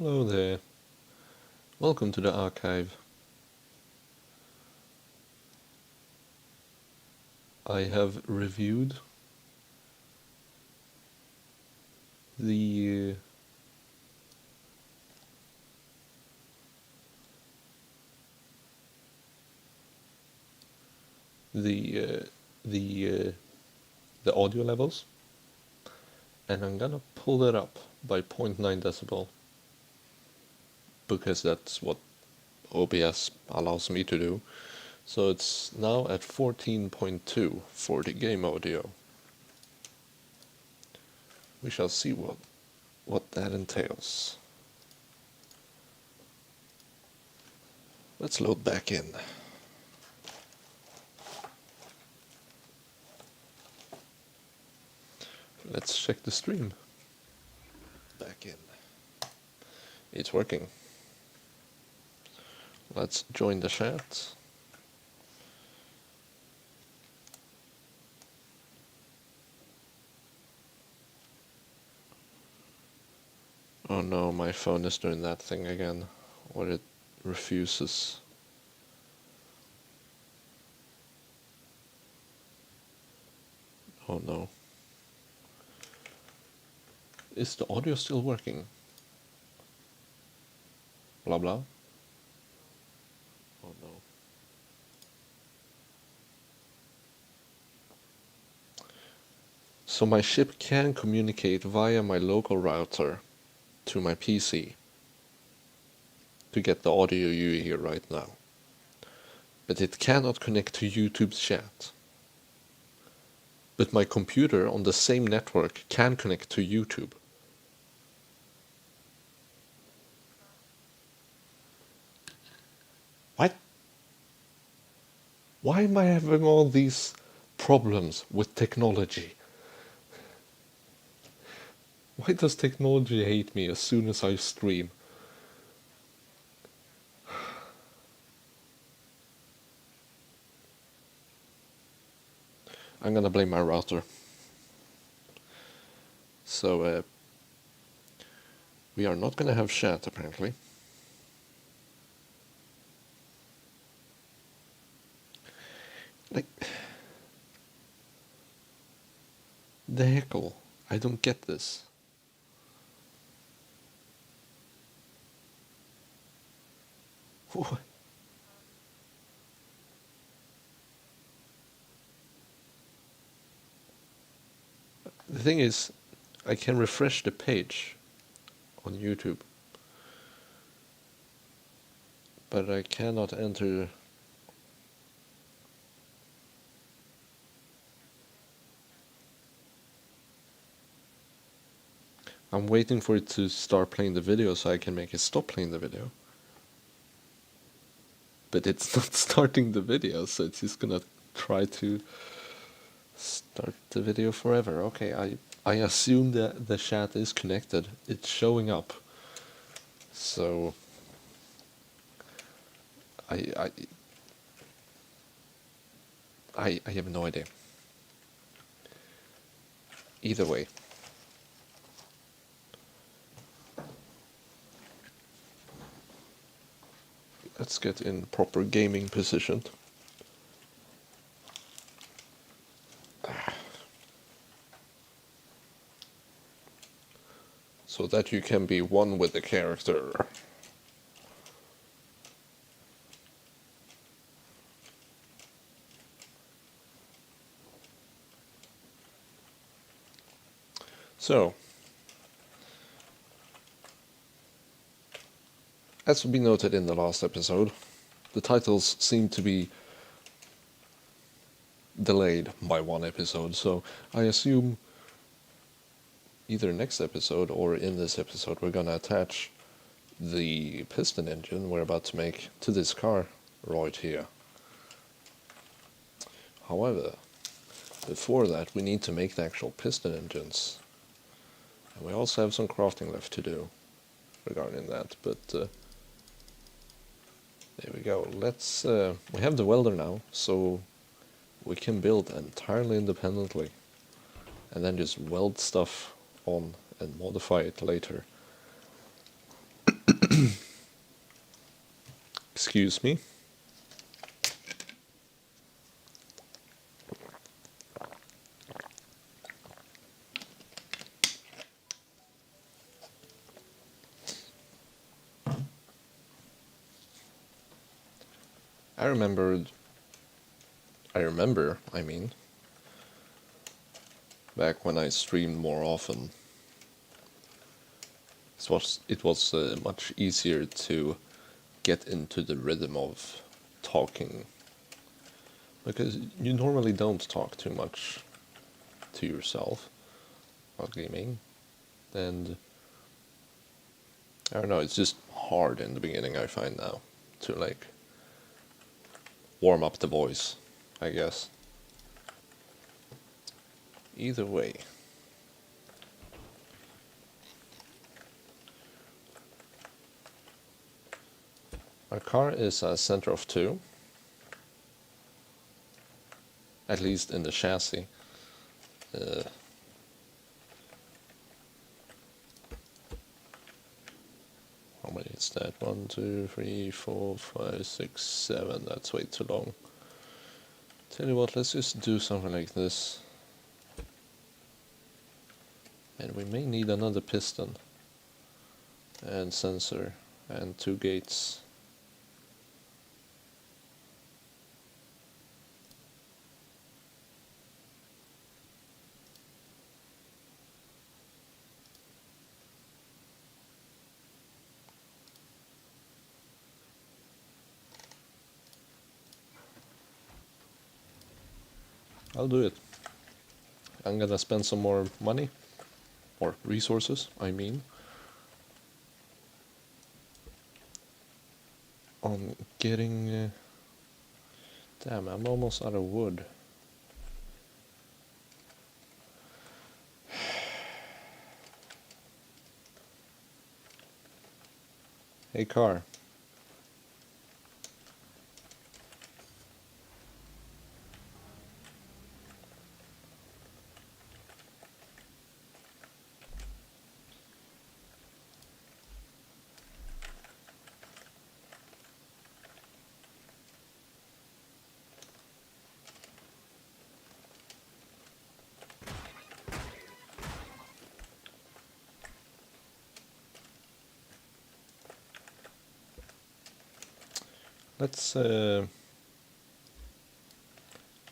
Hello there. Welcome to the archive. I have reviewed the the uh, the the audio levels, and I'm gonna pull it up by zero point 0.9 decibel because that's what OBS allows me to do. So it's now at 14.2 for the game audio. We shall see what that entails. Let's load back in. Let's check the stream. Back in. It's working. Let's join the chat. Oh no, my phone is doing that thing again, where it refuses. Oh no. Is the audio still working? Blah blah. Oh no. So my ship can communicate via my local router to my PC to get the audio you hear right now. But it cannot connect to YouTube's chat. But my computer on the same network can connect to YouTube. What? Why am I having all these problems with technology? Why does technology hate me as soon as I stream? I'm gonna blame my router. So, we are not gonna have chat apparently. Like, the heckle. I don't get this. What? The thing is, I can refresh the page on YouTube, but I cannot enter. I'm waiting for it to start playing the video so I can make it stop playing the video. But it's not starting the video, so it's just gonna try to start the video forever. Okay, I assume that the chat is connected. It's showing up. So I I have no idea. Either way. Let's get in proper gaming position. So that you can be one with the character. So, as we noted in the last episode, the titles seem to be delayed by one episode, so I assume either next episode or in this episode we're gonna attach the piston engine we're about to make to this car right here. However, before that we need to make the actual piston engines, and we also have some crafting left to do regarding that, but there we go. Let's we have the welder now, so we can build entirely independently and then just weld stuff on and modify it later. Excuse me. I remember, I mean, back when I streamed more often, it was much easier to get into the rhythm of talking, because you normally don't talk too much to yourself while gaming, and I don't know, it's just hard in the beginning, I find now, to like warm up the voice, I guess. Either way. Our car is a center of two, at least in the chassis. Uh, how many is that? 1, 2, 3, 4, 5, 6, 7. That's way too long. Tell you what, let's just do something like this. And we may need another piston and sensor and 2 gates. I'll do it. I'm gonna spend some more money, or resources, I mean, on getting... damn, I'm almost out of wood. Hey car.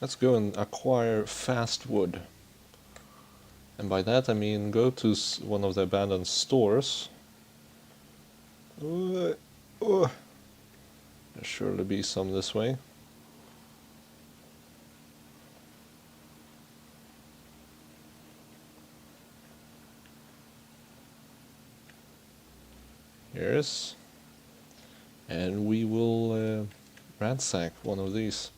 Let's go and acquire fast wood. And by that I mean go to one of the abandoned stores. There'll surely be some this way. Here's. And we will ransack one of these.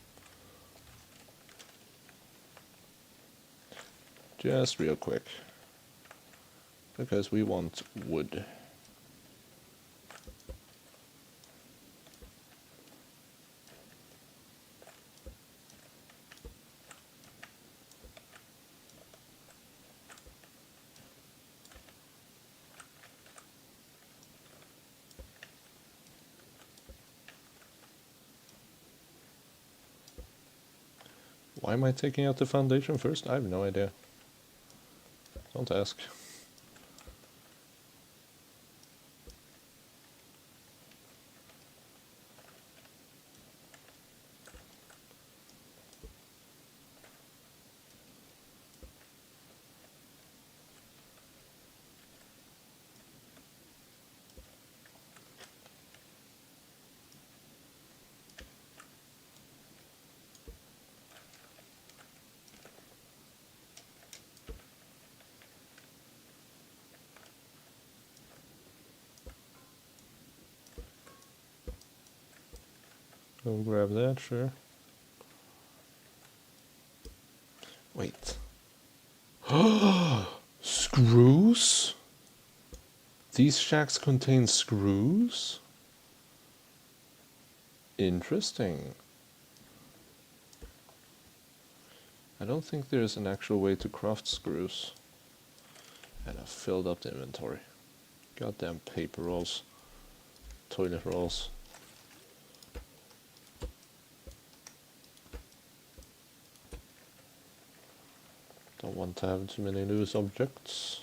Just real quick. Because we want wood. Why am I taking out the foundation first? I have no idea. Don't ask. Go grab that, sure. Wait. Screws? These shacks contain screws? Interesting. I don't think there's an actual way to craft screws. And I've filled up the inventory. Goddamn paper rolls. Toilet rolls. Don't want to have too many loose objects.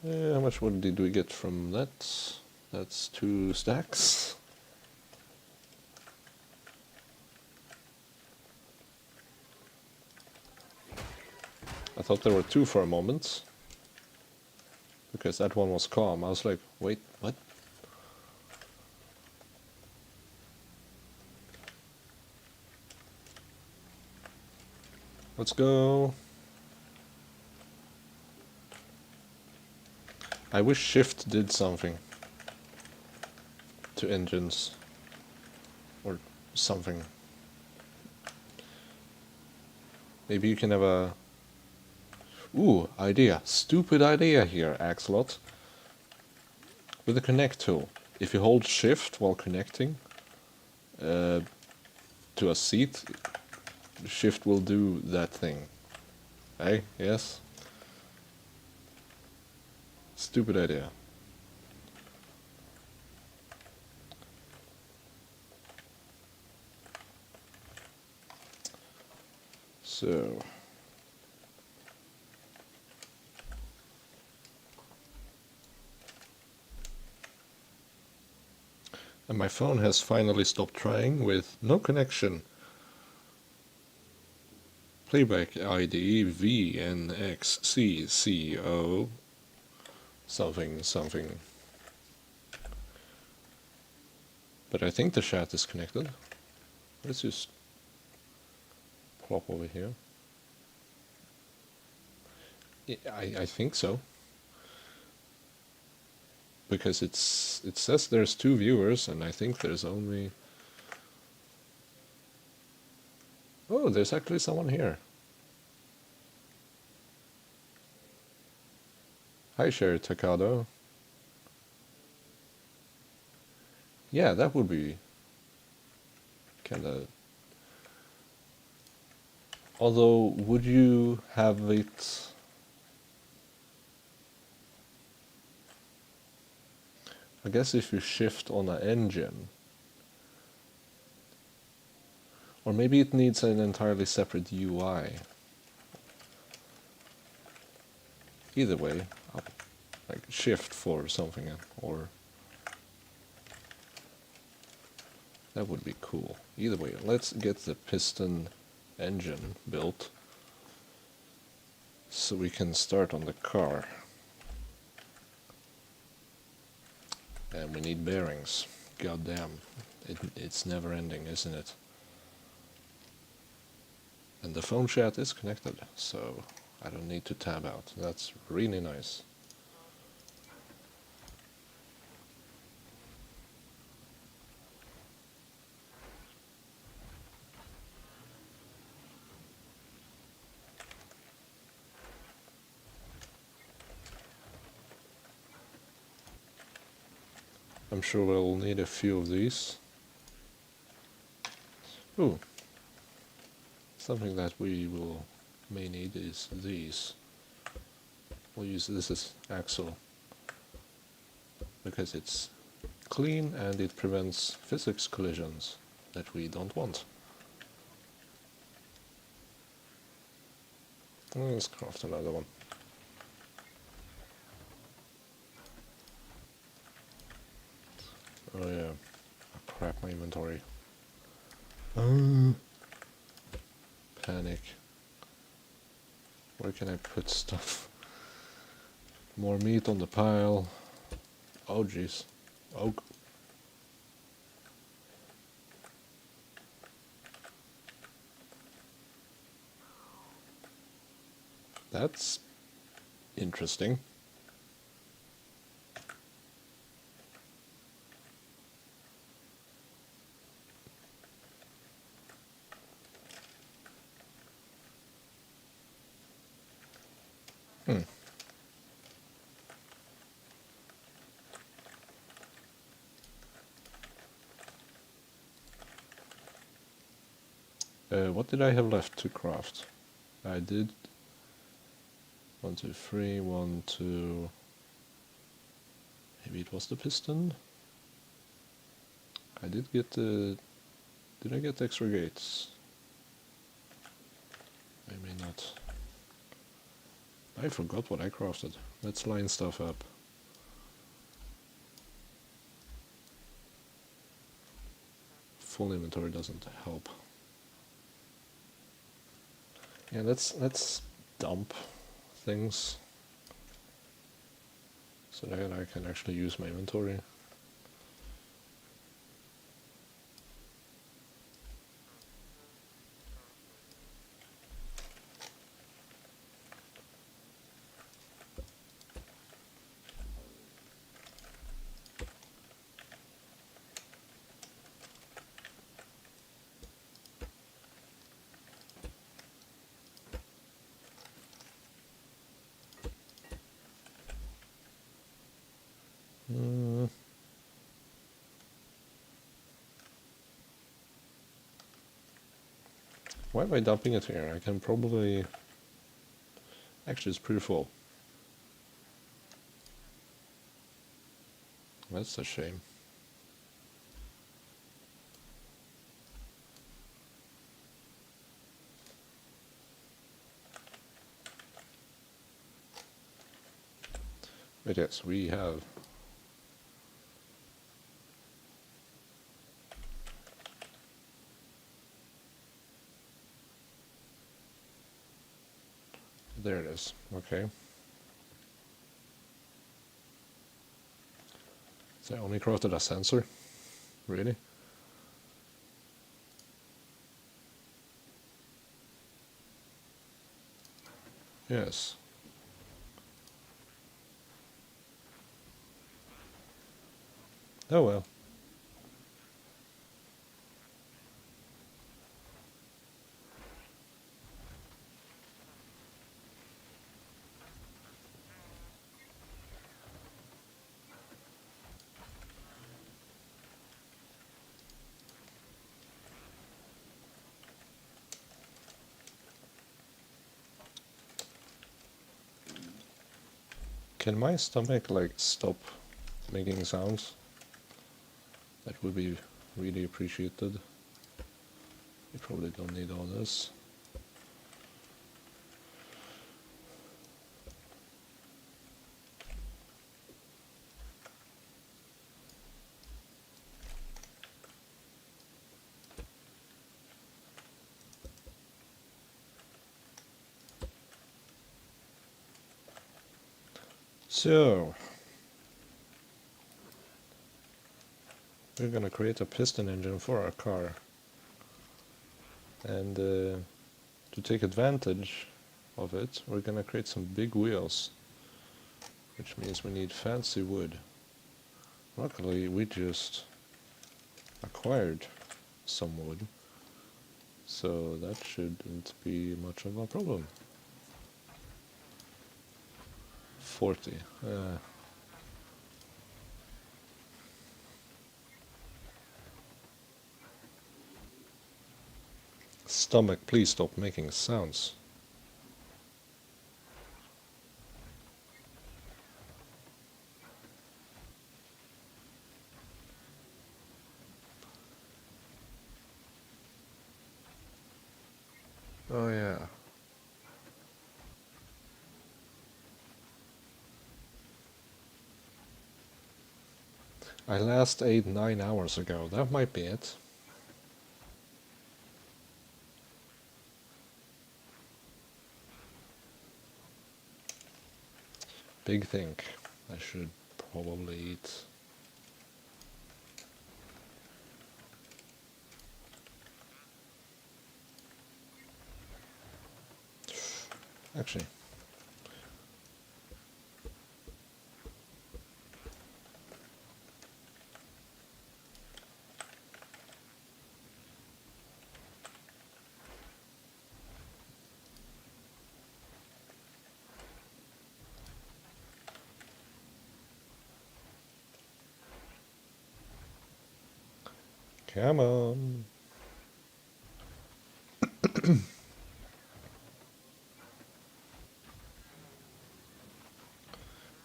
How much wood did we get from that? That's 2 stacks. I thought there were 2 for a moment, because that one was calm. I was like, wait, what? Let's go. I wish shift did something to engines or something. Maybe you can have a... Ooh, idea. Stupid idea here, Axolot. With the connect tool, if you hold shift while connecting to a seat, shift will do that thing. Hey, yes? Stupid idea. So... And my phone has finally stopped trying with no connection. Playback ID VNXCCO something something. But I think the chat is connected. Let's just plop over here. Yeah, I think so. Because it says there's 2 viewers, and I think there's only... Oh, there's actually someone here. Hi, Sherry Takado. Yeah, that would be kinda... Although, would you have it... I guess if you shift on an engine, or maybe it needs an entirely separate UI. Either way, I'll like shift for something, or that would be cool. Either way, let's get the piston engine built so we can start on the car. And we need bearings. God damn. It's never ending, isn't it? And the phone chat is connected, so I don't need to tab out. That's really nice. I'm sure we'll need a few of these. Ooh. Something that we may need is these. We'll use this as axle because it's clean and it prevents physics collisions that we don't want. Let's craft another one. Oh yeah, oh, crap, my inventory. Panic. Where can I put stuff? More meat on the pile. Oh jeez. Oh. That's interesting. What did I have left to craft? I did 1, 2, 3, 1, 2. Maybe it was the piston? I did get the... Did I get extra gates? Maybe not. I forgot what I crafted. Let's line stuff up. Full inventory doesn't help. Yeah, let's dump things so that I can actually use my inventory. Why am I dumping it here? I can probably... Actually, it's pretty full. That's a shame. But yes, we have... There it is. Okay. So I only crafted a sensor? Really? Yes. Oh well. Can my stomach like stop making sounds? That would be really appreciated. You probably don't need all this. So, we're gonna create a piston engine for our car. And to take advantage of it, we're gonna create some big wheels. Which means we need fancy wood. Luckily, we just acquired some wood. So that shouldn't be much of a problem. 40. Stomach, please stop making sounds. Oh yeah. I last ate 9 hours ago. That might be it. Big think. I should probably eat. Actually. Come on.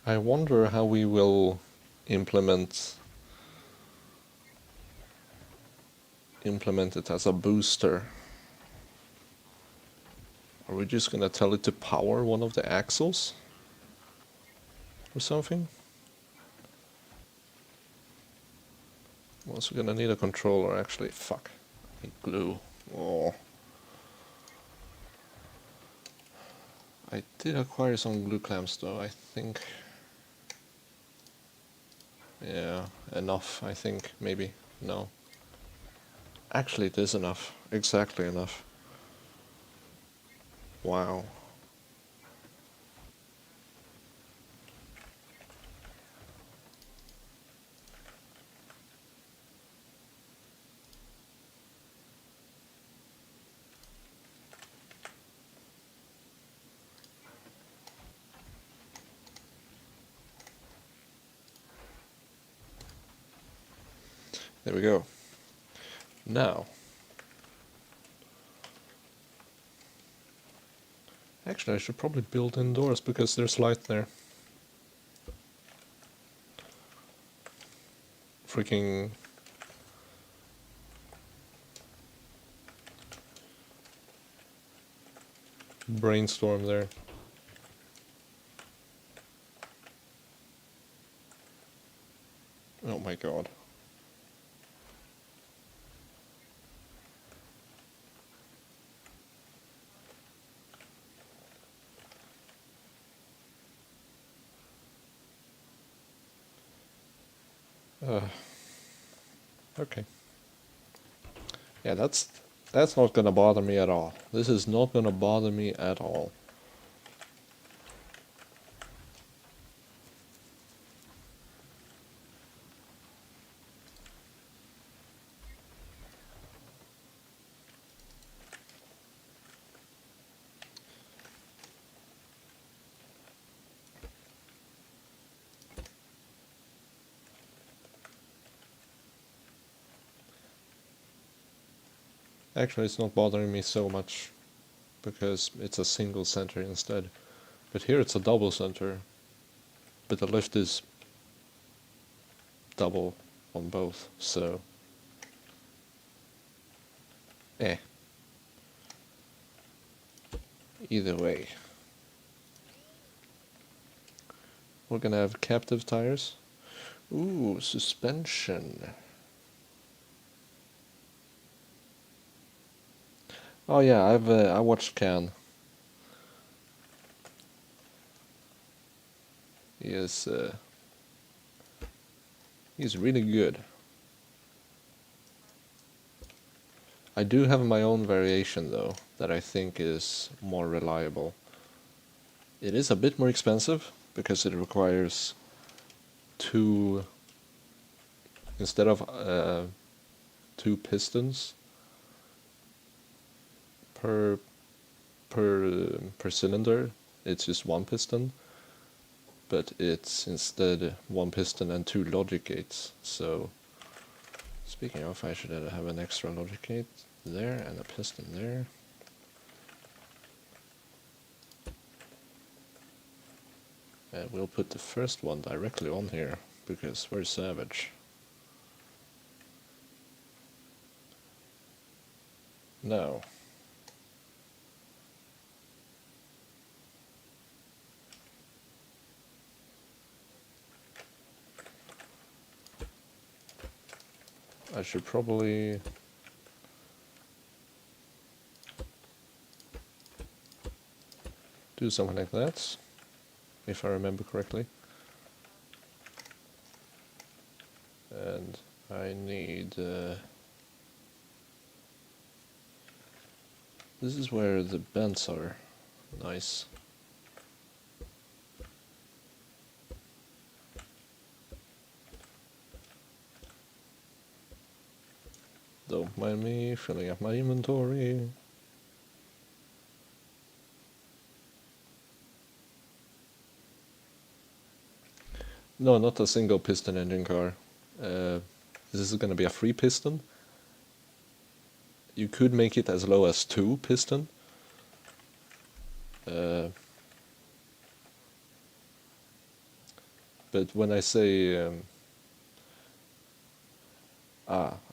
I wonder how we will implement implement it as a booster. Are we just gonna tell it to power one of the axles? Or something? I'm also gonna need a controller actually. Fuck. I need glue. Oh. I did acquire some glue clamps though, I think. Yeah, enough, I think, maybe. No. Actually, it is enough. Exactly enough. Wow. There we go. Now. Actually, I should probably build indoors because there's light there. Freaking brainstorm there. Oh my god. Okay. Yeah, that's not gonna bother me at all. This is not gonna bother me at all. Actually, it's not bothering me so much because it's a single center instead. But here it's a double center, but the lift is double on both, so eh. Either way. We're gonna have captive tires. Ooh, suspension. Oh yeah, I watched Can. He is he's really good. I do have my own variation though that I think is more reliable. It is a bit more expensive because it requires two instead of two pistons per per cylinder. It's just one piston, but it's instead one piston and two logic gates. So speaking of, I should have an extra logic gate there and a piston there. And we'll put the first one directly on here because we're savage. Now, I should probably do something like that, if I remember correctly. And I need... this is where the bends are. Nice. Don't mind me filling up my inventory. No, not a single piston engine car. This is going to be a 3 piston. You could make it as low as 2 piston. But when I say...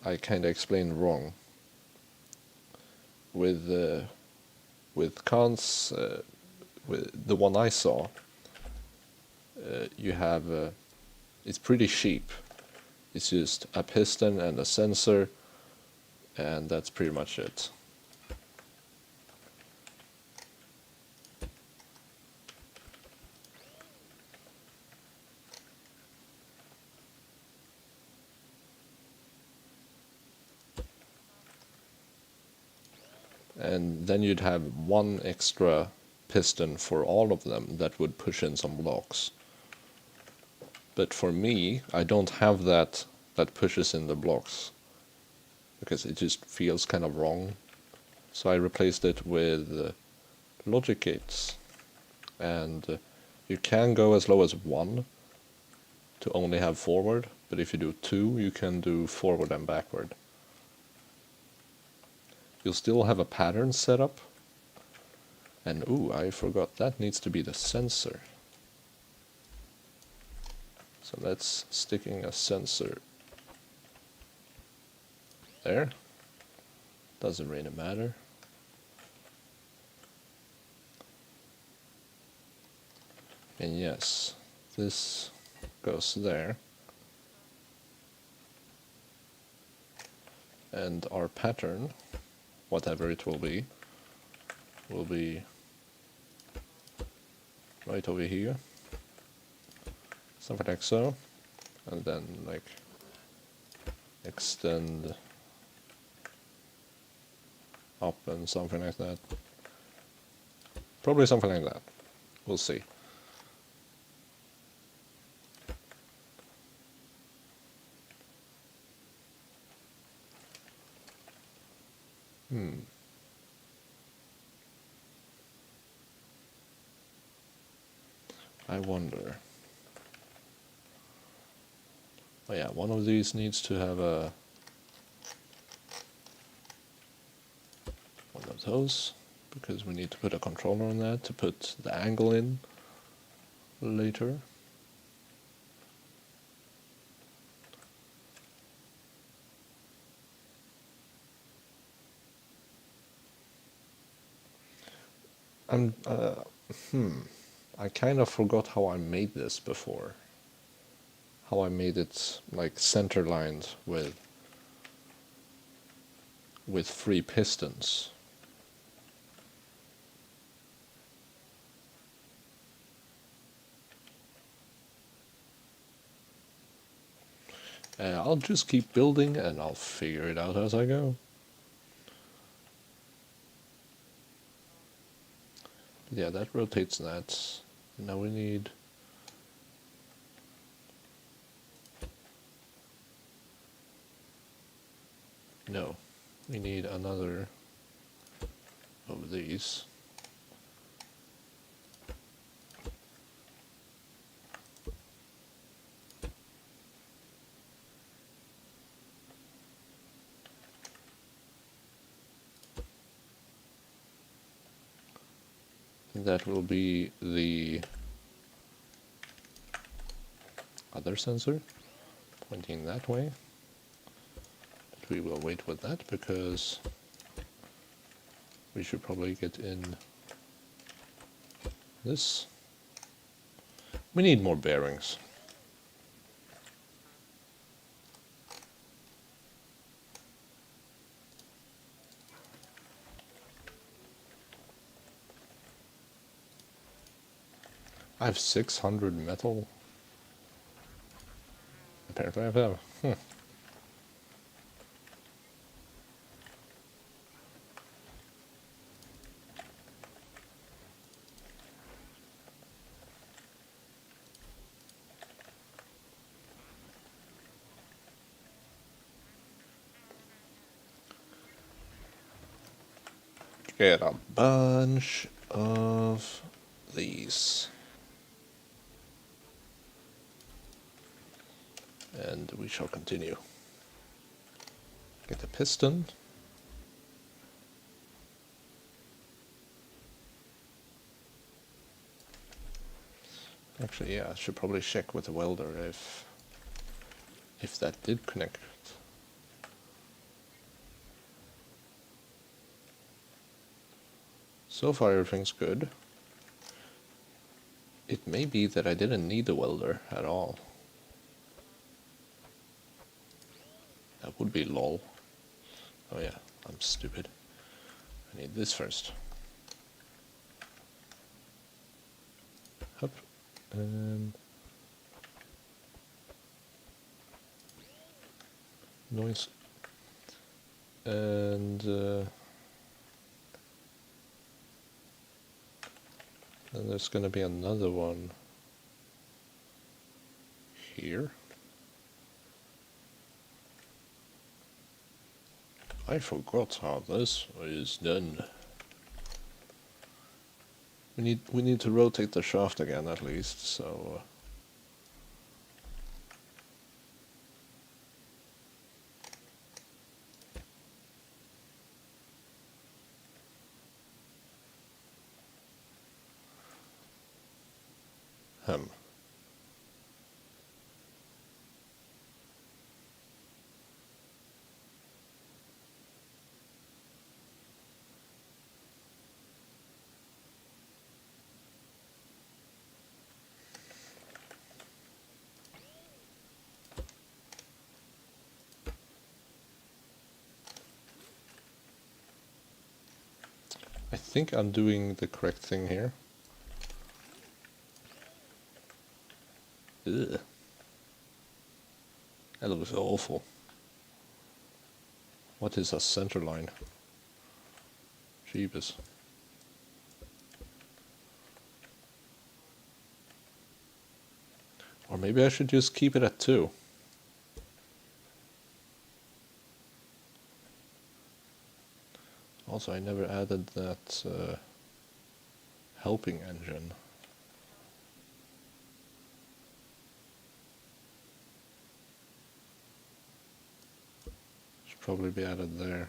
I kinda explained wrong. with cons, with the one I saw, you have it's pretty cheap. It's just a piston and a sensor, and that's pretty much it. And then you'd have one extra piston for all of them that would push in some blocks. But for me, I don't have that pushes in the blocks, because it just feels kind of wrong. So I replaced it with logic gates. And you can go as low as 1 to only have forward, but if you do 2, you can do forward and backward. You'll still have a pattern set up. And ooh, I forgot, that needs to be the sensor. So that's sticking a sensor there. Doesn't really matter. And yes, this goes there. And our pattern, whatever it will be right over here. Something like so. And then like extend up and something like that. Probably something like that. We'll see. I wonder. Oh yeah, one of these needs to have a one of those, because we need to put a controller on that to put the angle in later. I kind of forgot how I made this before. How I made it like center lined with 3 pistons. I'll just keep building and I'll figure it out as I go. Yeah, that rotates that. Now we need... No, we need another of these. That will be the other sensor pointing that way. But we will wait with that because we should probably get in this. We need more bearings. I have 600 metal. Apparently I have. Get a bunch of these. And we shall continue. Get a piston. Actually, yeah, I should probably check with the welder if that did connect. So far everything's good. It may be that I didn't need a welder at all. That would be lol. Oh yeah, I'm stupid. I need this first. Up. And noise. And then there's gonna be another one here. I forgot how this is done. We need to rotate the shaft again at least, so I think I'm doing the correct thing here. Ugh. That looks awful. What is a center line? Jeebus. Or maybe I should just keep it at 2. Also, I never added that helping engine. Should probably be added there.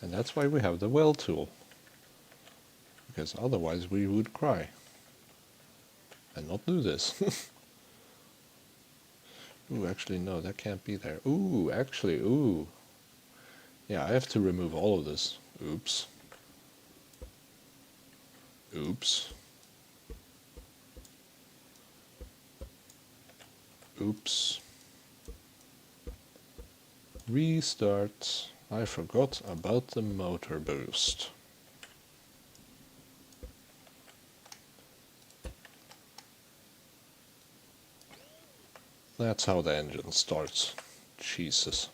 And that's why we have the weld tool. Because otherwise we would cry. And not do this. Ooh, actually no, that can't be there. Ooh, actually, ooh. Yeah, I have to remove all of this. Oops. Oops. Oops. Restart. I forgot about the motor boost. That's how the engine starts. Jesus.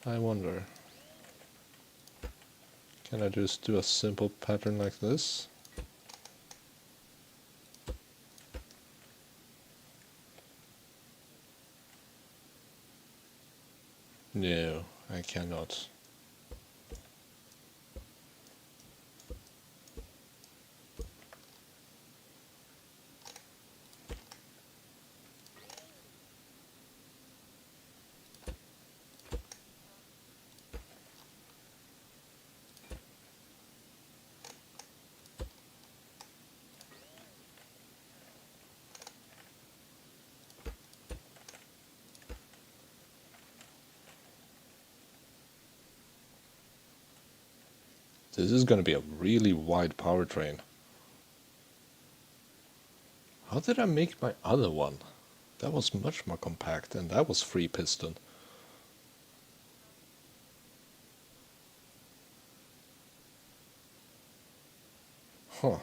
I wonder, can I just do a simple pattern like this? No, I cannot. This is going to be a really wide powertrain. How did I make my other one? That was much more compact, and that was 3 piston. Huh.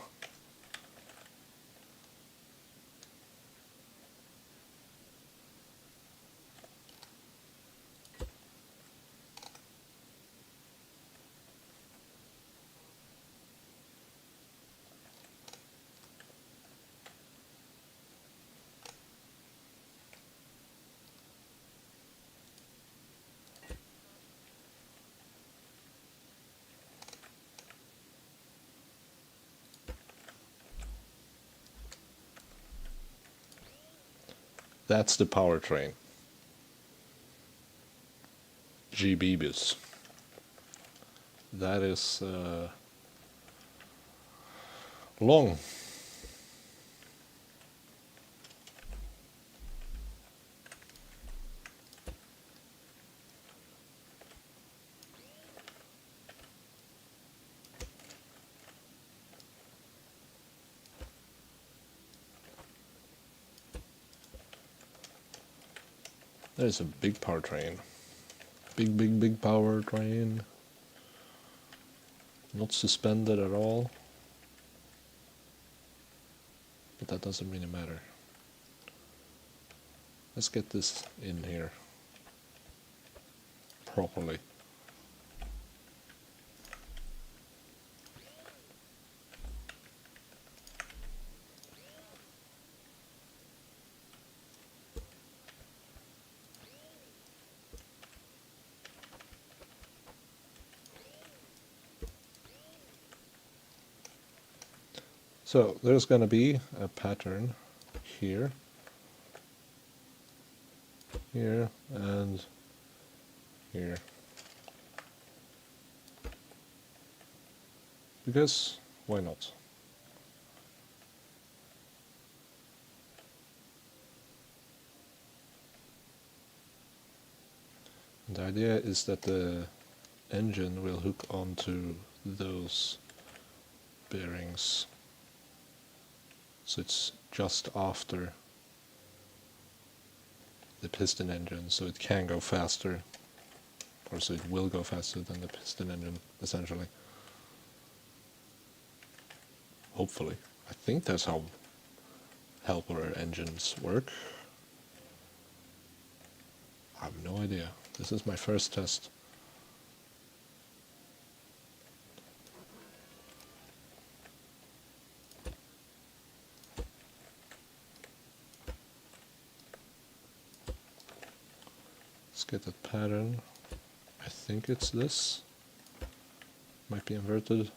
That's the powertrain. GBs. That is long. There's a big power train. Big power train. Not suspended at all. But that doesn't really matter. Let's get this in here properly. So there's going to be a pattern here, here, and here. Because why not? And the idea is that the engine will hook onto those bearings. So it's just after the piston engine, so it can go faster, or so it will go faster than the piston engine, essentially. Hopefully. I think that's how helper engines work. I have no idea. This is my first test. Let's get that pattern. I think it's this. Might be inverted.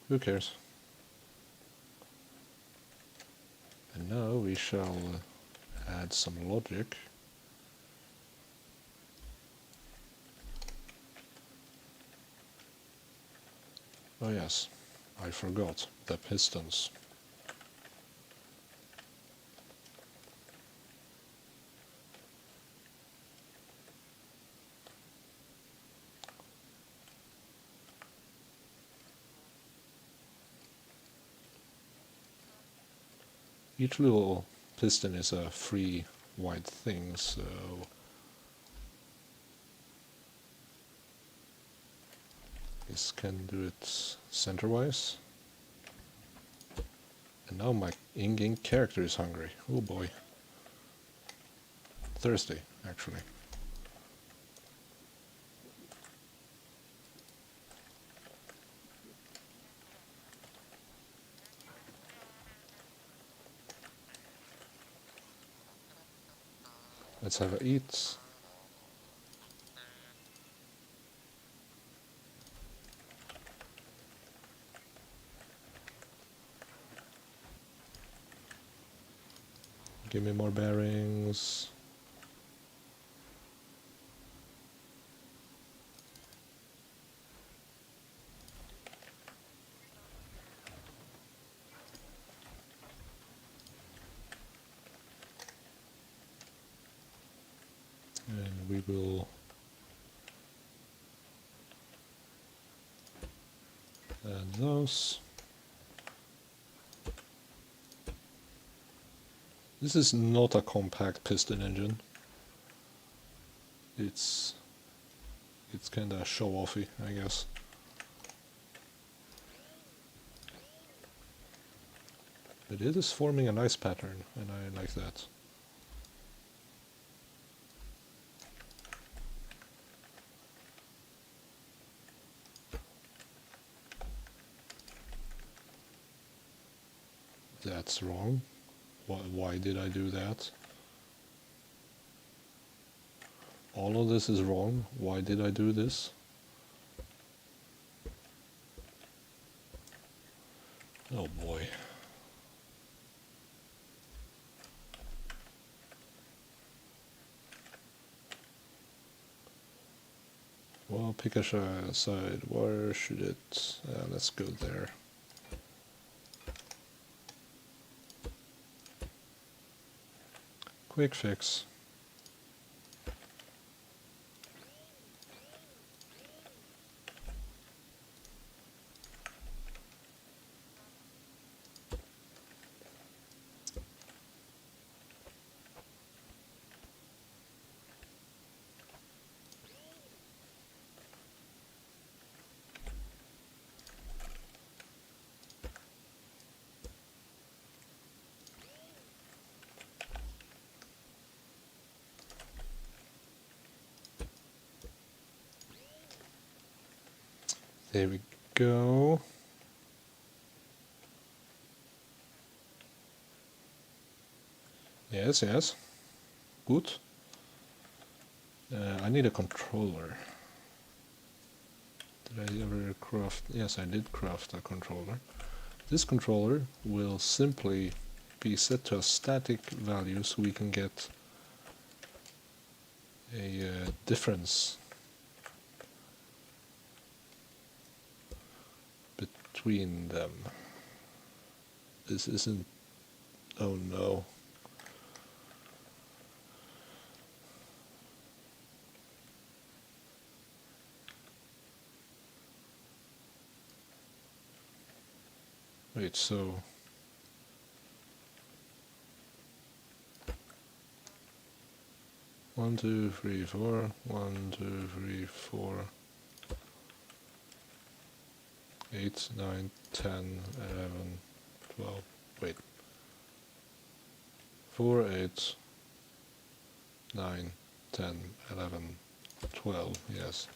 Who cares? And now we shall add some logic. Oh yes, I forgot the pistons. Each little piston is a free white thing, so this can do it center-wise. And now my in-game character is hungry. Oh boy. Thirsty, actually. Let's have a eat. Give me more bearings. And we will add those. This is not a compact piston engine. It's kinda show-offy, I guess. But it is forming a nice pattern, and I like that. That's wrong. Why did I do that? All of this is wrong. Why did I do this? Oh boy. I'll pick a side. Where should it? Let's go there. Quick fix. There we go. Yes, yes. Good. I need a controller. Did I ever craft? Yes, I did craft a controller. This controller will simply be set to a static value so we can get a difference between them. This isn't... oh no. Wait, so... 1, 2, 3, 4, 1, 2, 3, 4, 8, 9, 10, 11, 12, wait. 4, 8, 9, 10, 11, 12, yes.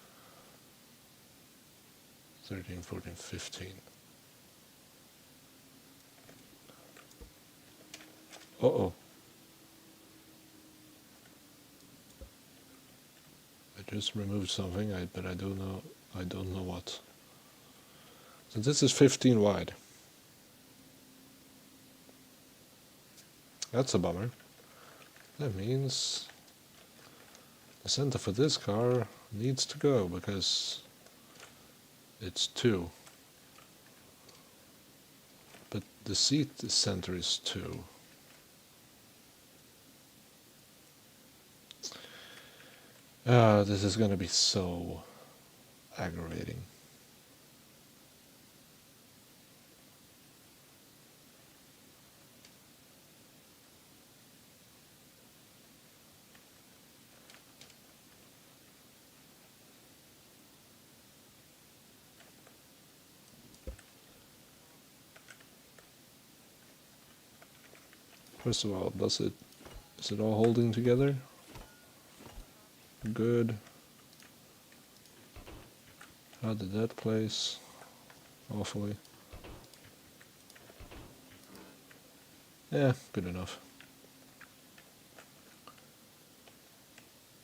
13, 14, 15. Uh-oh. I just removed something, but I don't know what. So this is 15 wide. That's a bummer. That means the center for this car needs to go because it's 2. But the seat center is 2. This is going to be so aggravating. First of all, is it all holding together? Good. How did that place? Awfully. Yeah, good enough.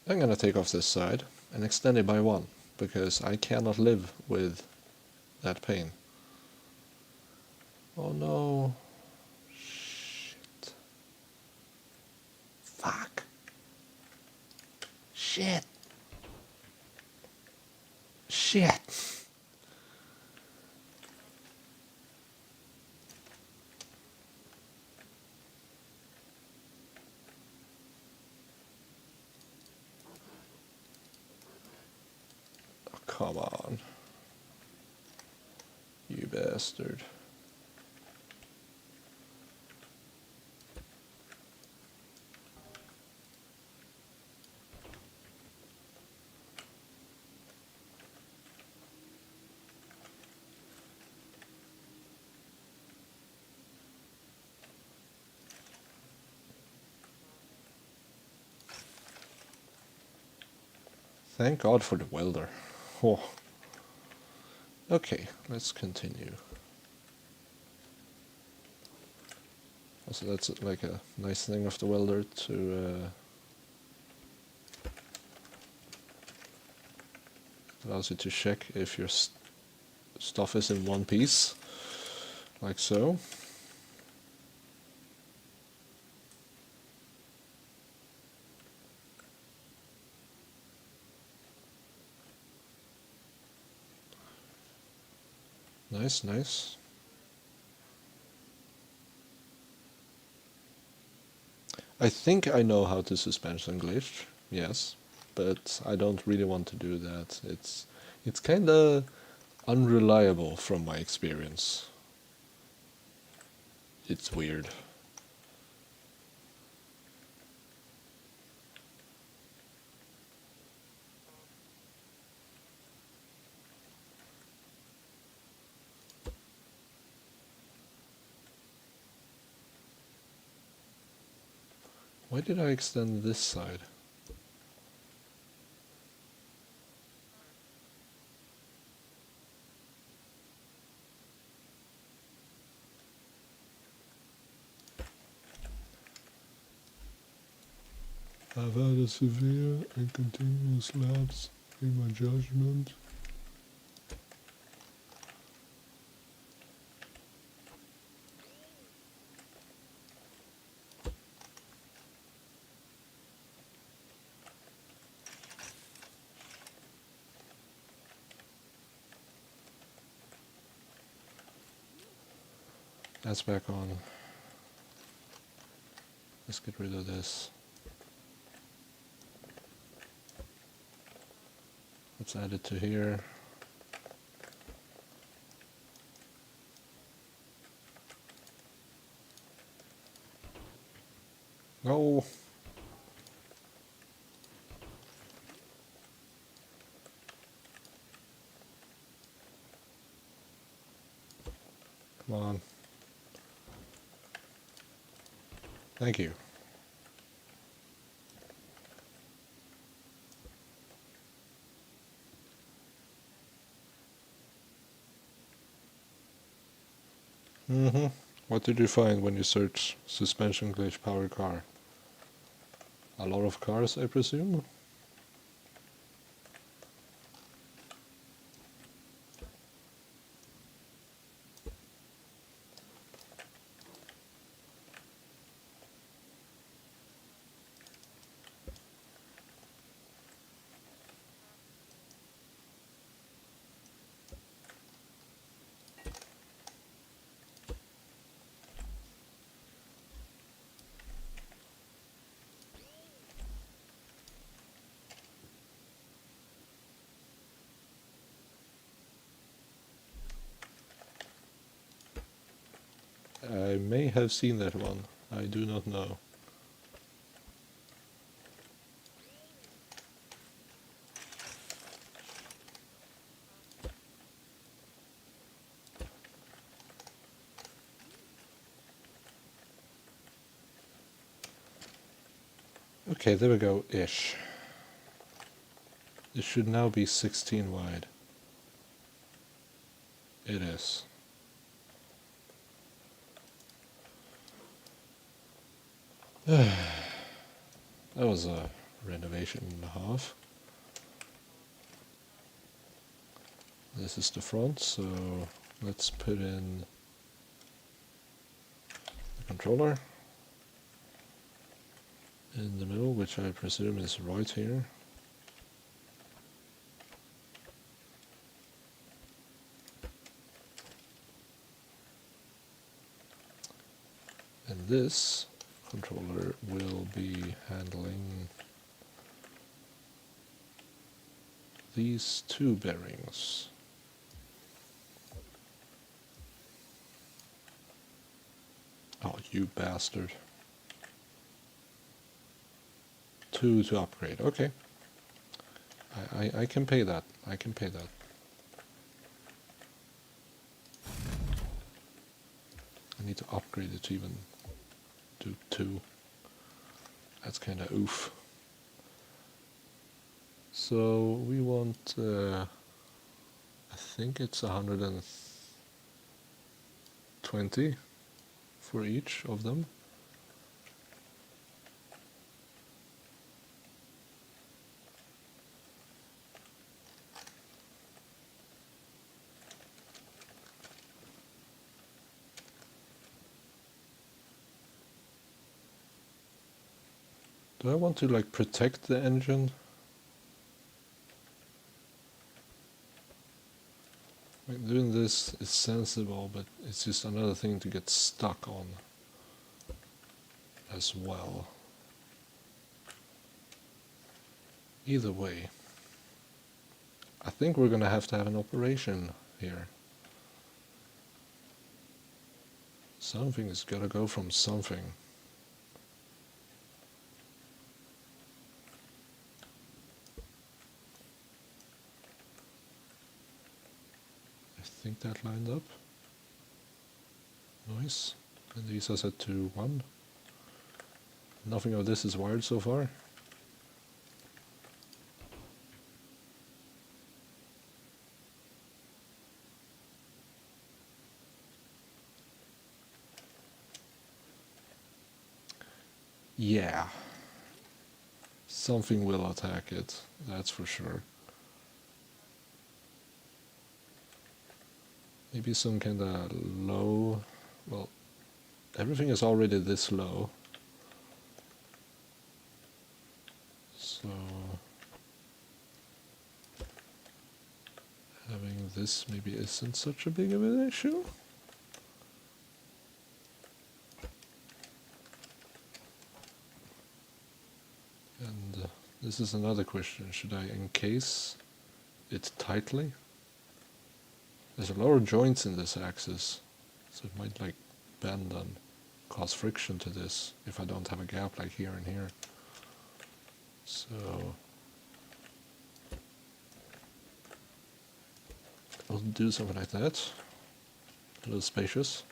I'm gonna take off this side and extend it by 1, because I cannot live with that pain. Oh no. Shit. Fuck. Shit. Shit. Oh, come on. You bastard. Thank God for the welder. Oh. Okay, let's continue. Also, that's like a nice thing of the welder to allows you to check if your stuff is in one piece, like so. Nice, nice. I think I know how to suspension glitch, yes, but I don't really want to do that. It's kind of unreliable from my experience. It's weird. Why did I extend this side? I've had a severe and continuous lapse in my judgment. That's back on. Let's get rid of this. Let's add it to here. No! Come on. Thank you. Mm-hmm. What did you find when you searched suspension glitch powered car? A lot of cars, I presume? I may have seen that one. I do not know. Okay, there we go, ish. It should now be 16 wide. It is. That was a renovation and a half. This is the front, so let's put in the controller in the middle, which I presume is right here. And this controller will be handling these two bearings. Oh, you bastard. Two to upgrade, okay. I can pay that, I can pay that. I need to upgrade it to even do two. That's kinda oof. So we want, I think it's 120 for each of them. Do I want to like protect the engine? Like, doing this is sensible, but it's just another thing to get stuck on as well. Either way, I think we're gonna have to have an operation here. Something has gotta go from something. I think that lined up. Nice. And these are set to 1. Nothing of this is wired so far. Yeah. Something will attack it, that's for sure. Maybe some kinda low... Well, everything is already this low. So... having this maybe isn't such a big of an issue. And this is another question. Should I encase it tightly? There's a lot of joints in this axis, so it might like bend and cause friction to this if I don't have a gap like here and here. So I'll do something like that. A little spacious.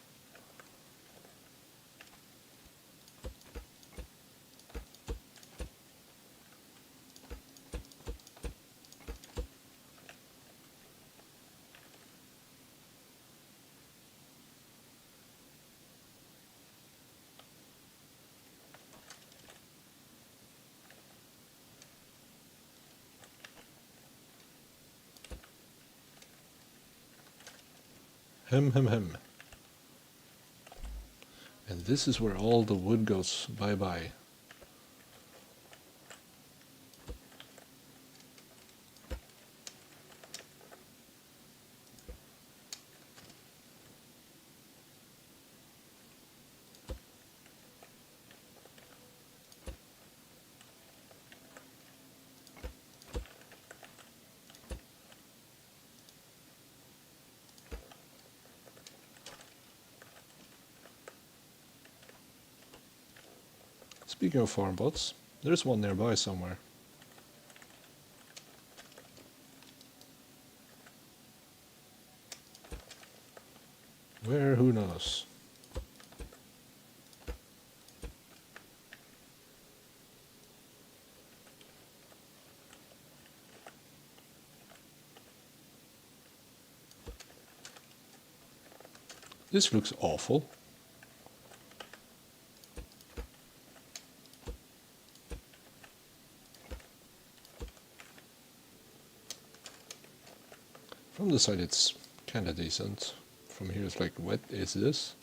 Hem, hem, hem. And this is where all the wood goes bye-bye. Speaking of farm bots, there's one nearby somewhere. Where? Who knows? This looks awful. From the side it's kinda decent. From here it's like, what is this?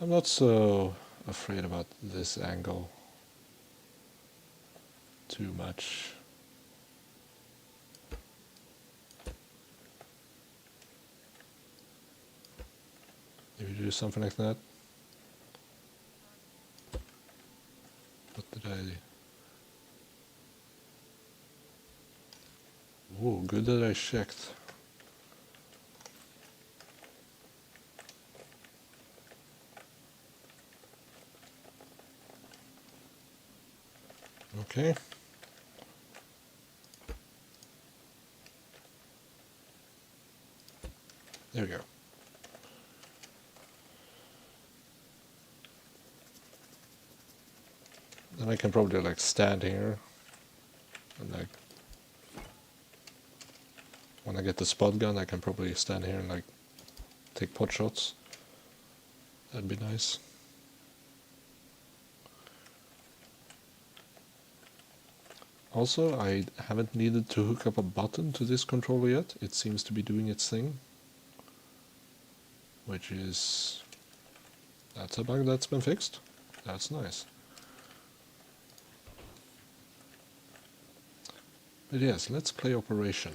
I'm not so afraid about this angle too much. Maybe do something like that. What did I... Whoa, good that I checked. Okay. There we go. Then I can probably like stand here and like when I get the spot gun I can probably stand here and like take pot shots. That'd be nice. Also, I haven't needed to hook up a button to this controller yet. It seems to be doing its thing. Which is... that's a bug that's been fixed. That's nice. But yes, let's play Operation.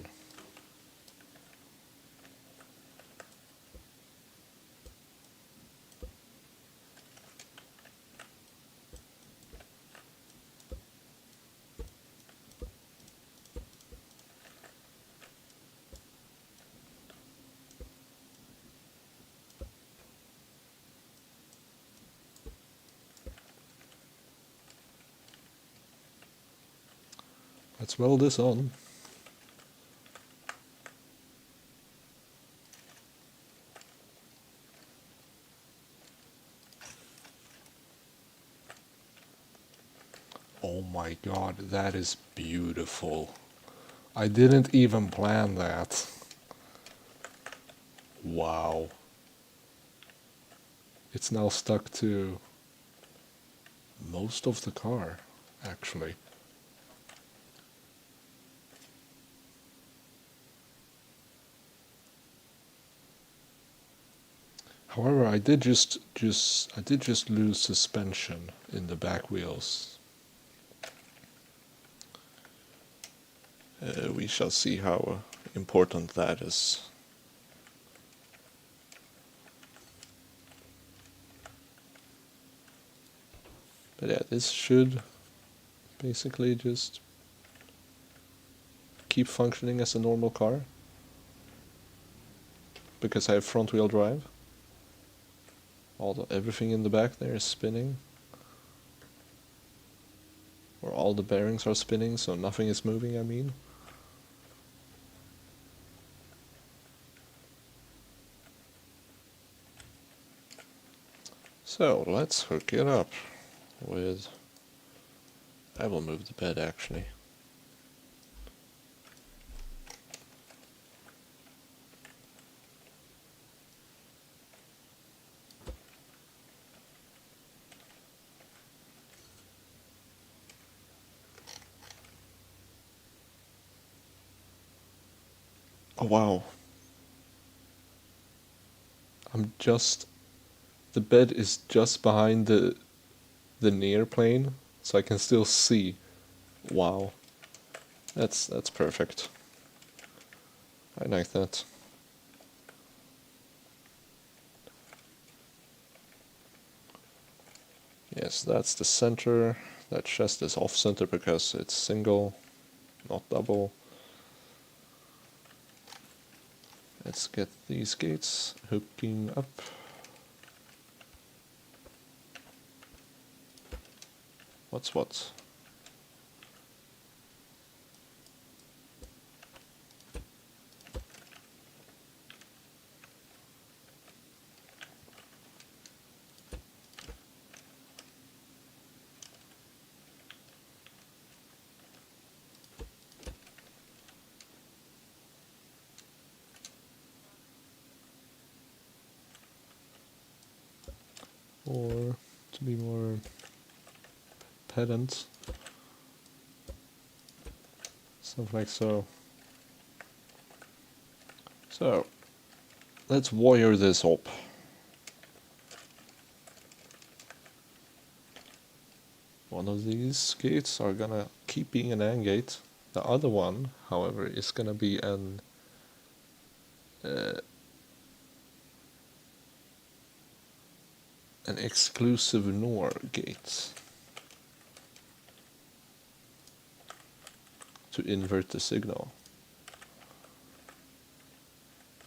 Let's weld this on. Oh my god, that is beautiful. I didn't even plan that. Wow. It's now stuck to most of the car, actually. However, I did just lose suspension in the back wheels. We shall see how important that is. But yeah, this should basically just keep functioning as a normal car. Because I have front wheel drive. Everything in the back there is spinning. Or all the bearings are spinning, so nothing is moving, I mean. So let's hook it up with... I will move the bed actually. Oh wow. The bed is just behind the near plane, so I can still see. Wow. That's perfect. I like that. Yes, that's the center. That chest is off center because it's single, not double. Let's get these gates hooking up. What's what? Or to be more pedant, something like so. So, let's wire this up. One of these gates are gonna keep being an AND gate. The other one, however, is gonna be uh, an exclusive NOR gate to invert the signal.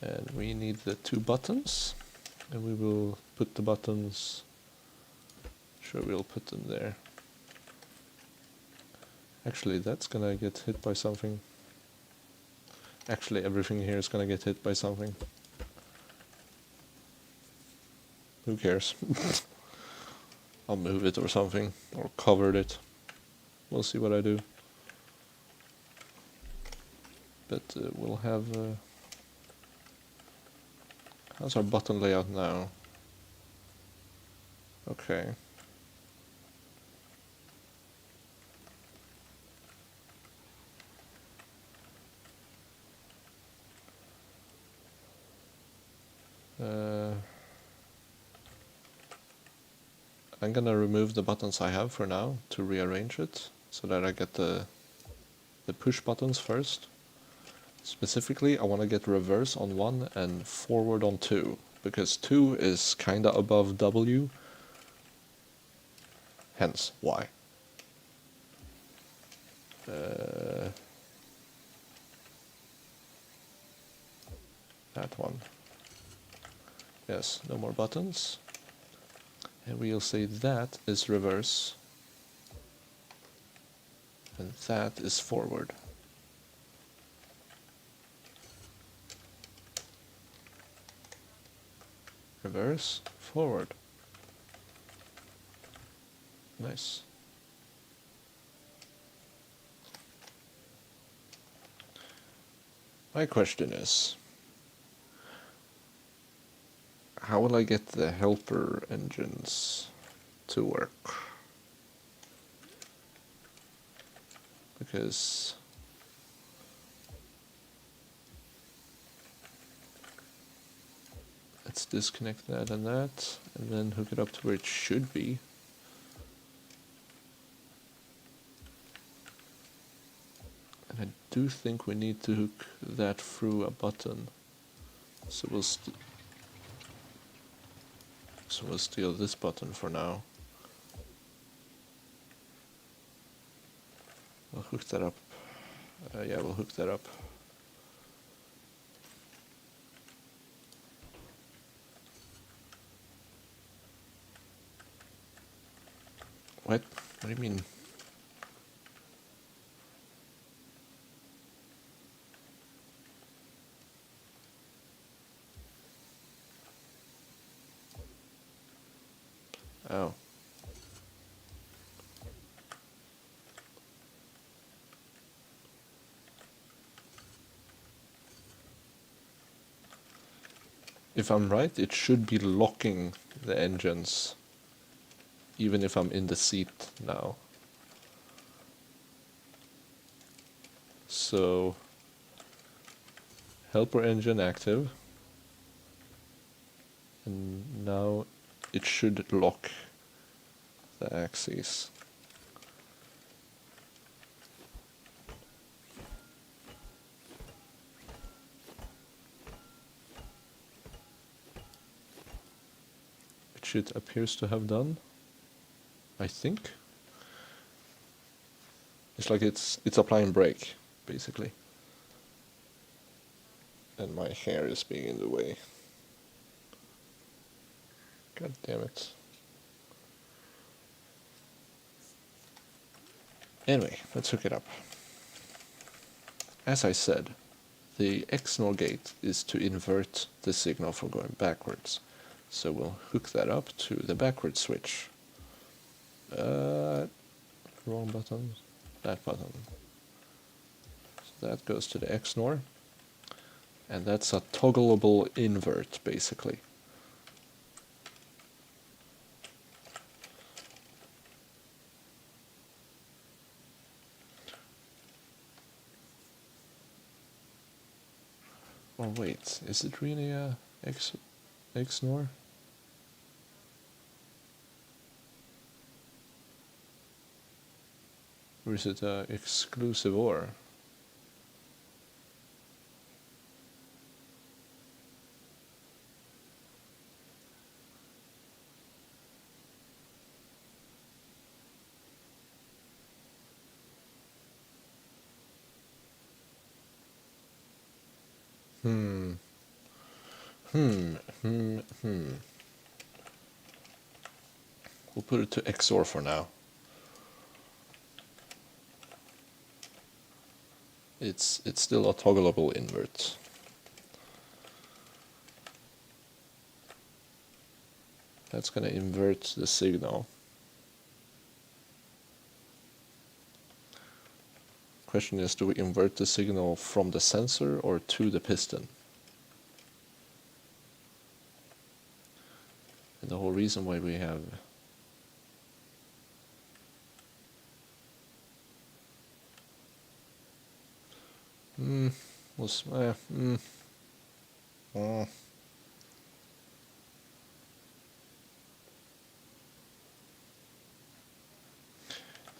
And we need the 2 buttons, and we will put the buttons, sure, we'll put them there. Actually, that's gonna get hit by something. Actually, everything here is gonna get hit by something. Who cares? I'll move it or something, or cover it. We'll see what I do. But we'll have... how's our button layout now? Okay. I'm gonna remove the buttons I have for now to rearrange it so that I get the the push buttons first. Specifically, I want to get reverse on 1 and forward on 2, because 2 is kinda above W, hence Y. That one. Yes, no more buttons. And we'll say that is reverse. And that is forward. Reverse, forward. Nice. My question is, how will I get the helper engines to work? Because let's disconnect that, and then hook it up to where it should be. And I do think we need to hook that through a button. So we'll steal this button for now. We'll hook that up. Yeah, we'll hook that up. What? What do you mean? Oh. If I'm right, it should be locking the engines, even if I'm in the seat now. So, helper engine active, and now it should lock the axes. It appears to have done, I think. It's like it's applying brake, basically. And my hair is being in the way. God damn it. Anyway, let's hook it up. As I said, the XNOR gate is to invert the signal from going backwards. So we'll hook that up to the backward switch. Wrong button. That button. So that goes to the XNOR. And that's a toggleable invert, basically. Oh wait, is it really a XNOR? Or is it a exclusive OR? We'll put it to XOR for now. It's still a toggleable invert. That's gonna invert the signal. Question is, do we invert the signal from the sensor or to the piston? And the whole reason why we have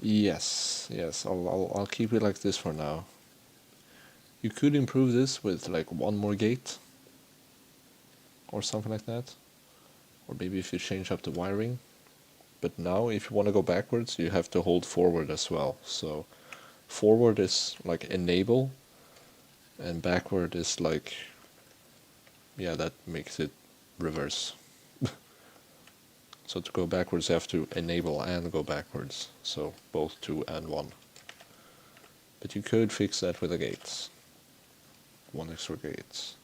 yes. yes, I'll keep it like this for now. You could improve this with like one more gate or something like that, or maybe if you change up the wiring. But now if you want to go backwards, you have to hold forward as well. So forward is like enable, and backward is like, yeah, that makes it reverse. So to go backwards you have to enable and go backwards, so both 2 and 1. But you could fix that with the gates. 1 extra gates.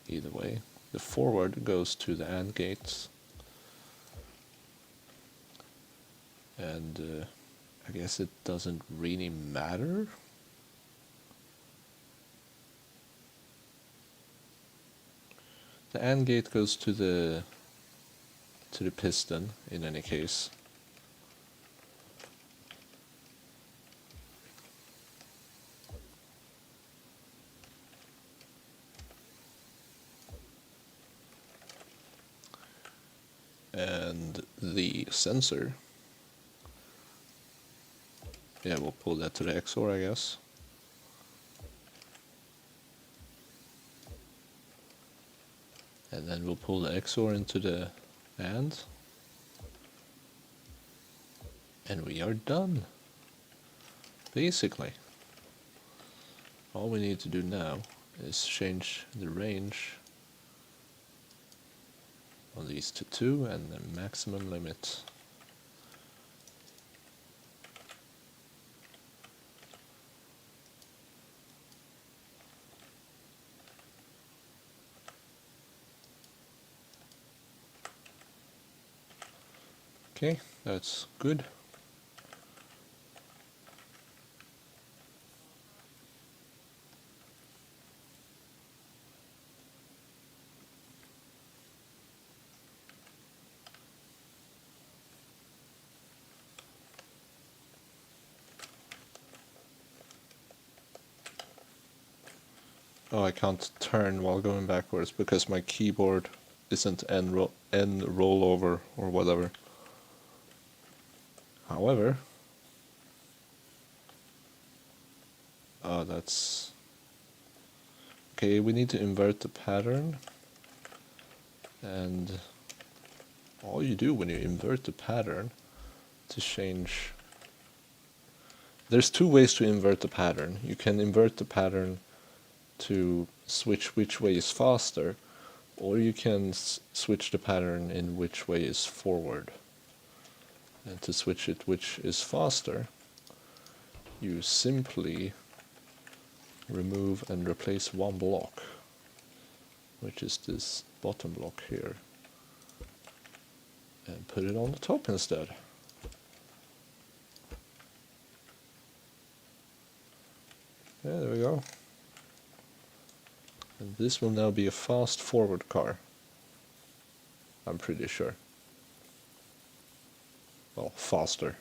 Either way. The forward goes to the AND gates. And I guess it doesn't really matter. The AND gate goes to the piston in any case. And the sensor, yeah, we'll pull that to the XOR, I guess. And then we'll pull the XOR into the AND. And we are done. Basically. All we need to do now is change the range on these to 2 and the maximum limit. Okay, that's good. Oh, I can't turn while going backwards because my keyboard isn't N rollover or whatever. However, that's okay. We need to invert the pattern, and all you do when you invert the pattern to change. There's 2 ways to invert the pattern. You can invert the pattern to switch which way is faster, or you can switch the pattern in which way is forward. And to switch it which is faster, you simply remove and replace 1 block, which is this bottom block here, and put it on the top instead. Yeah, there we go. And this will now be a fast forward car. I'm pretty sure. Well, faster.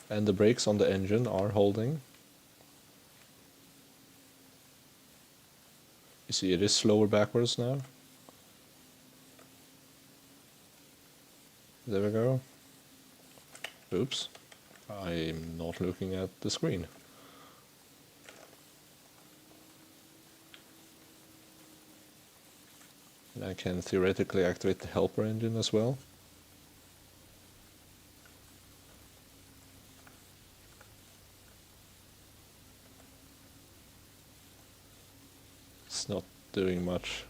And the brakes on the engine are holding. You see it is slower backwards now. There we go. Oops. I'm not looking at the screen. And I can theoretically activate the helper engine as well. It's not doing much.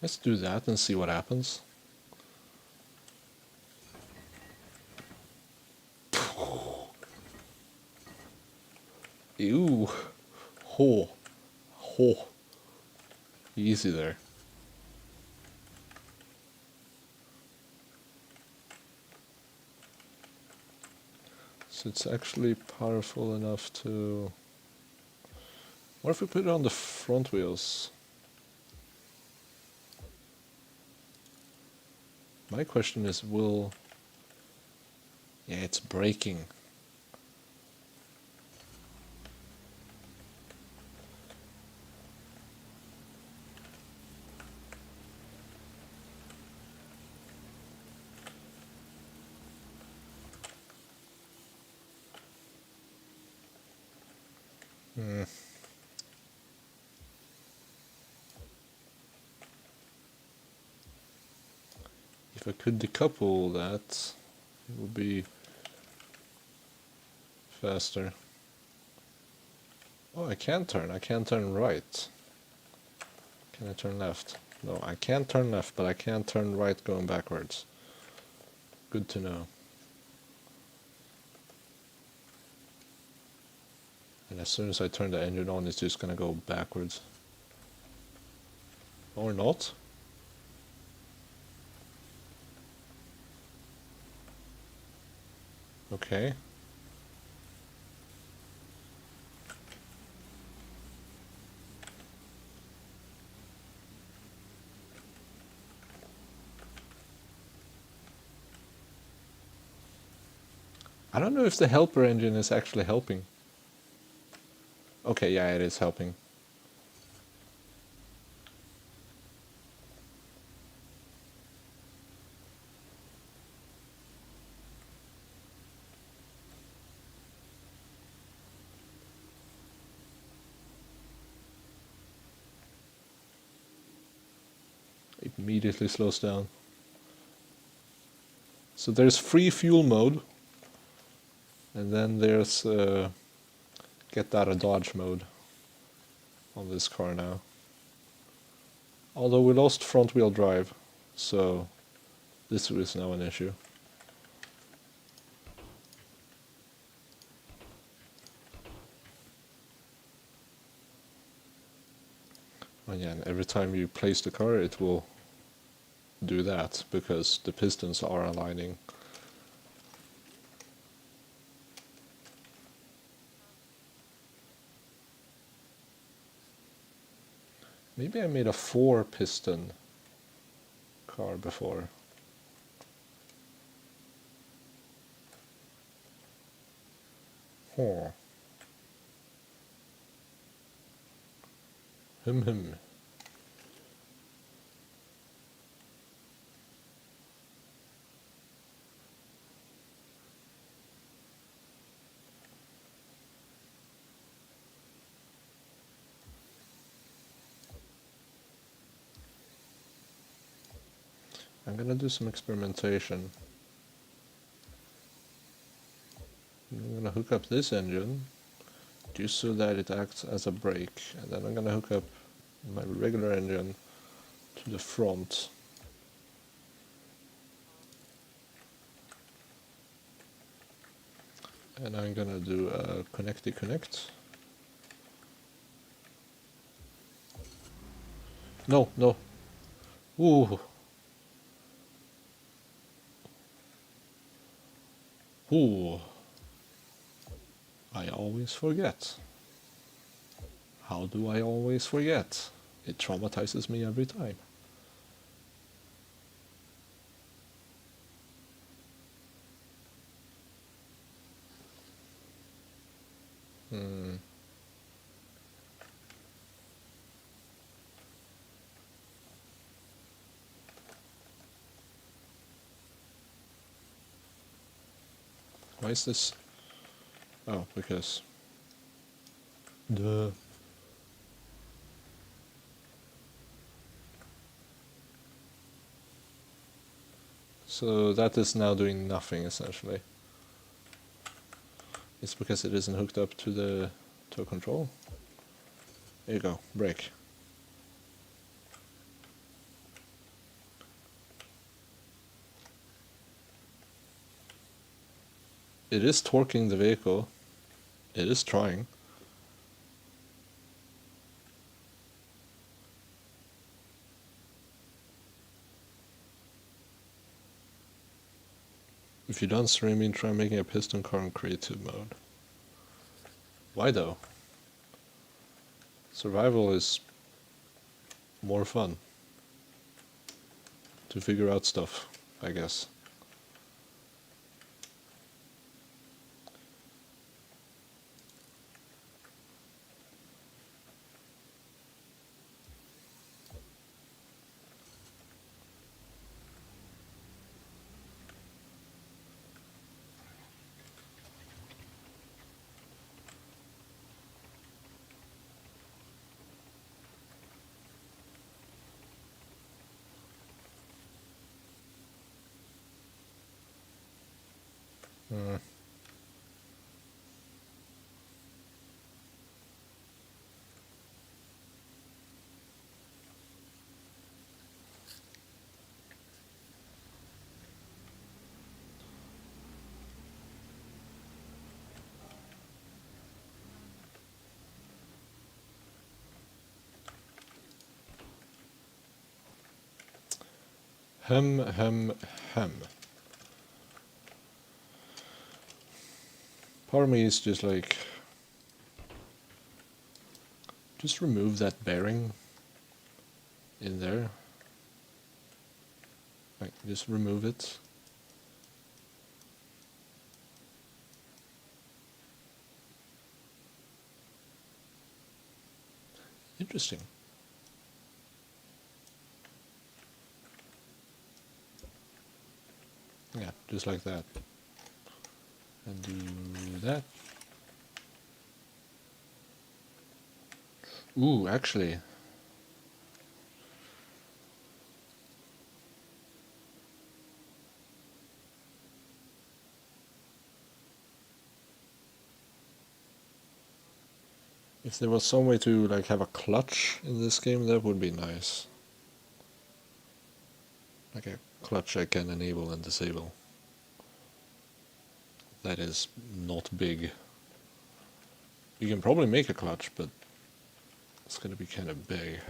Let's do that and see what happens. Ew. Ho. Ho. Easy there. So it's actually powerful enough to... What if we put it on the front wheels? My question is, will... Yeah, it's braking. If I could decouple that, it would be faster. Oh, I can turn. I can turn right. Can I turn left? No, I can't turn left, but I can turn right going backwards. Good to know. And as soon as I turn the engine on, it's just gonna go backwards. Or not. Okay. I don't know if the helper engine is actually helping. Okay, yeah, it is helping. It immediately slows down. So there's free fuel mode, and then there's get out of dodge mode on this car now. Although we lost front wheel drive, so this is now an issue. And yeah, and every time you place the car, it will do that because the pistons are aligning. Maybe I made a 4-piston car before. Huh. Hum. I'm gonna do some experimentation. I'm gonna hook up this engine just so that it acts as a brake, and then I'm gonna hook up my regular engine to the front. And I'm gonna do a connect. No, no. Ooh. Ooh. I always forget. How do I always forget? It traumatizes me every time. Why is this? Oh, because... Duh. So that is now doing nothing, essentially. It's because it isn't hooked up to the tow control. There you go, brake. It is torquing the vehicle. It is trying. If you're done streaming, try making a piston car in creative mode. Why though? Survival is more fun to figure out stuff. I guess. Hmm. Hem. Part of me is just like, just remove that bearing in there. Like, just remove it. Interesting. Yeah, just like that. And do that. Ooh, actually. If there was some way to like have a clutch in this game, that would be nice. Like a clutch I can enable and disable. That is not big. You can probably make a clutch, but it's gonna be kind of big.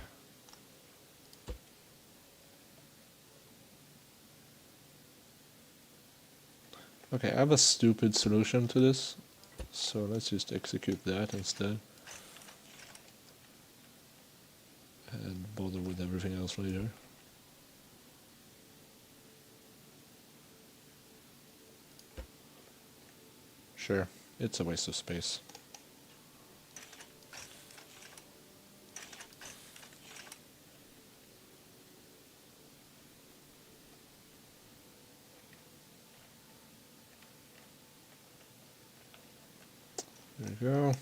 Okay, I have a stupid solution to this, so let's just execute that instead. And bother with everything else later. Sure, it's a waste of space. There we go.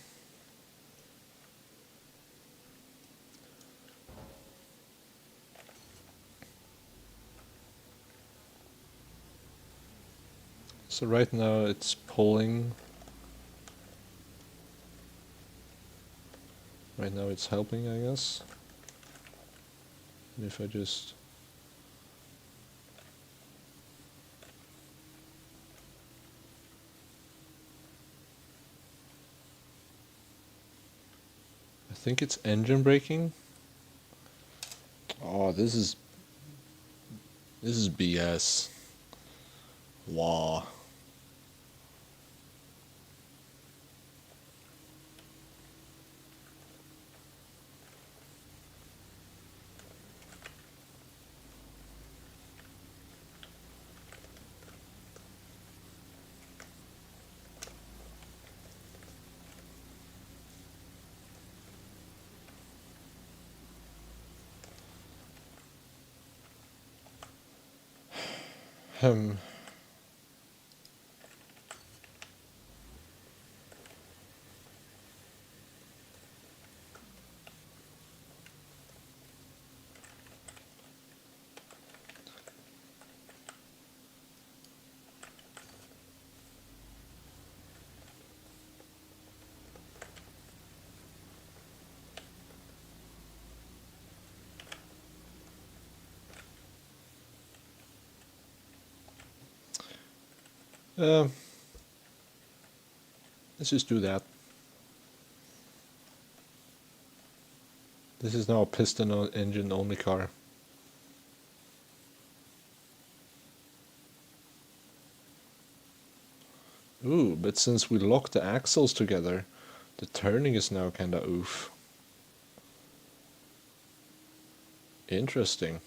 So right now it's pulling. Right now it's helping, I guess. And if I just... I think it's engine braking. Oh, this is BS. Wow. Hmm. Let's just do that. This is now a piston engine only car. Ooh, but since we locked the axles together, the turning is now kinda oof. Interesting.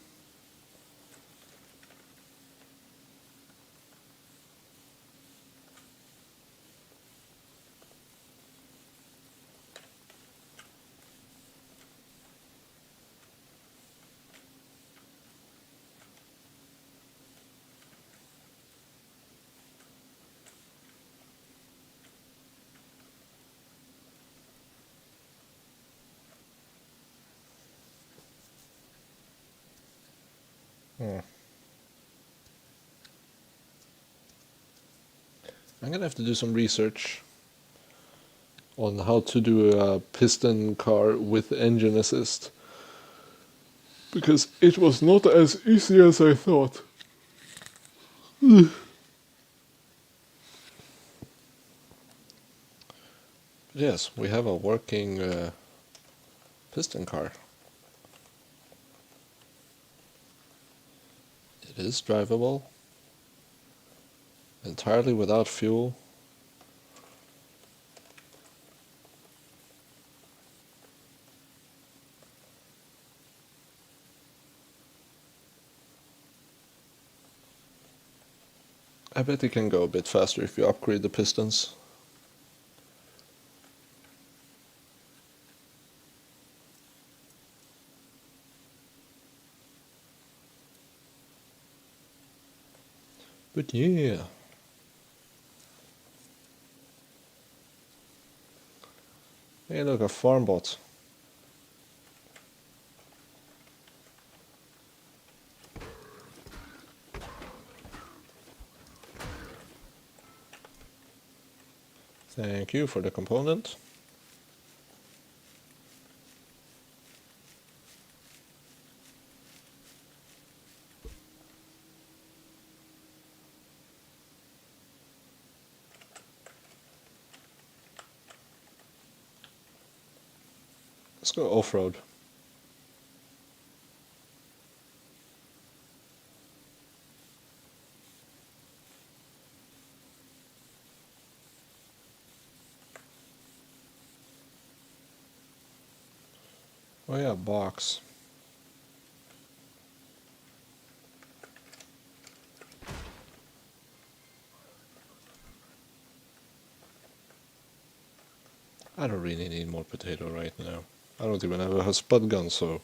I'm gonna have to do some research on how to do a piston car with engine assist, because it was not as easy as I thought. Yes, we have a working piston car. It is drivable, entirely without fuel. I bet it can go a bit faster if you upgrade the pistons. But yeah. Hey look, a farm bot. Thank you for the component. Let's go off-road. Oh yeah, box. I don't really need more potato right now. I don't even have a spud gun, so...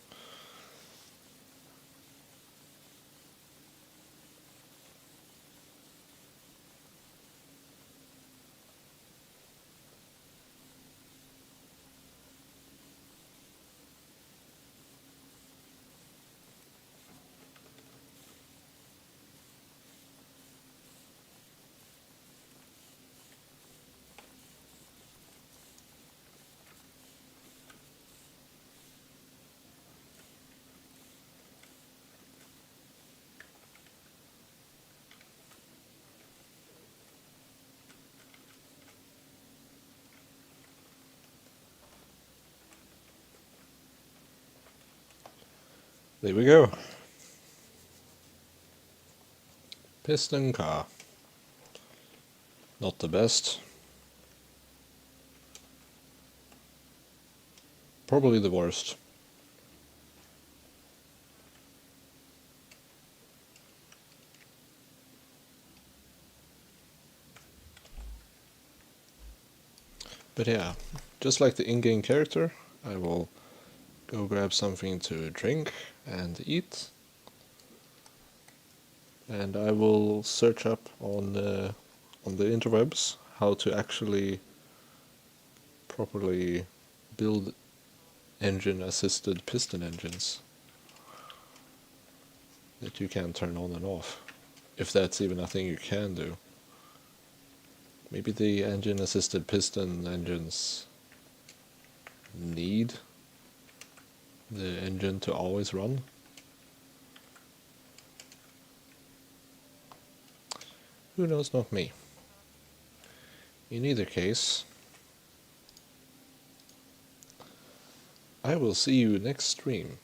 There we go. Piston car. Not the best. Probably the worst. But yeah, just like the in-game character, I will go grab something to drink and eat. And I will search up on the interwebs how to actually properly build engine-assisted piston engines that you can turn on and off, if that's even a thing you can do. Maybe the engine-assisted piston engines need the engine to always run. Who knows, not me. In either case, I will see you next stream.